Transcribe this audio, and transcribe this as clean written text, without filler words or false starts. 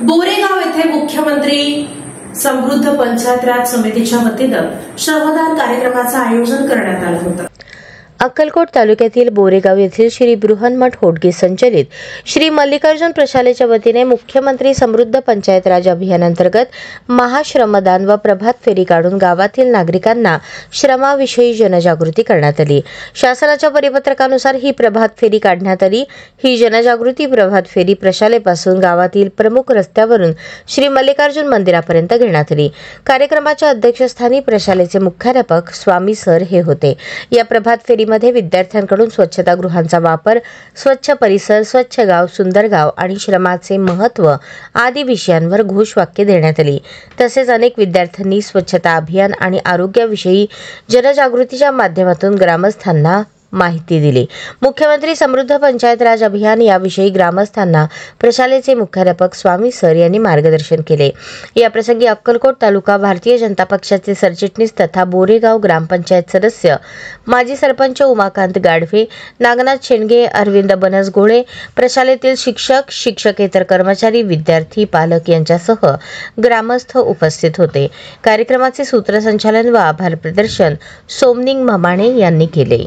बोरेगाव येथे मुख्यमंत्री समृद्ध पंचायत राज समितीच्या वतीनं श्रमदान कार्यक्रमाचं आयोजन करण्यात आलं होतं। अक्कलकोट तालुक्यातील बोरेगाव येथील श्री बृहन्मठ होडगे संचलित श्री मल्लिकार्जुन प्रशालेच्या वतीने मुख्यमंत्री समृद्ध पंचायत राज अभियानांतर्गत महाश्रमदान व प्रभात फेरी काढून गावातील नागरिकांना श्रमाविषयी जनजागृती करण्यात आली। शासनाच्या परिपत्रकानुसार ही प्रभात फेरी काढण्यात आली। ही जनजागृती प्रभात फेरी प्रशालेपासून गावातील प्रमुख रस्त्यावरून श्री मल्लिकार्जुन मंदिरापर्यंत घेण्यात आली। कार्यक्रमाच्या अध्यक्षस्थानी प्रशालेचे मुख्याध्यापक स्वामी सर हे होते। या प्रभात फेरी मध्ये विद्यार्थ्यांकडून स्वच्छतागृहांचा वापर, स्वच्छ परिसर, स्वच्छ गाव, सुंदर गाव आणि श्रमाचे महत्त्व आदी विषयांवर घोषवाक्य देण्यात आली। तसेच अनेक विद्यार्थ्यांनी स्वच्छता अभियान आणि आरोग्याविषयी जनजागृतीच्या माध्यमातून ग्रामस्थांना माहिती दिली। मुख्यमंत्री समृद्ध पंचायत राज अभियान याविषयी ग्रामस्थांना प्रशालेचे मुख्याध्यापक स्वामी सर यांनी मार्गदर्शन केले। या प्रसंगी अक्कलकोट तालुका भारतीय जनता पक्षाचे सरचिटणीस तथा बोरेगाव ग्रामपंचायत सदस्य माजी सरपंच उमाकांत गाडवे, नागनाथ शेंडगे, अरविंद बनसगोळे, प्रशालेतील शिक्षक, शिक्षकेतर कर्मचारी, विद्यार्थी, पालक यांच्यासह ग्रामस्थ उपस्थित होते। कार्यक्रमाचे सूत्रसंचालन व आभार प्रदर्शन सोमनिंग ममाणे यांनी केले।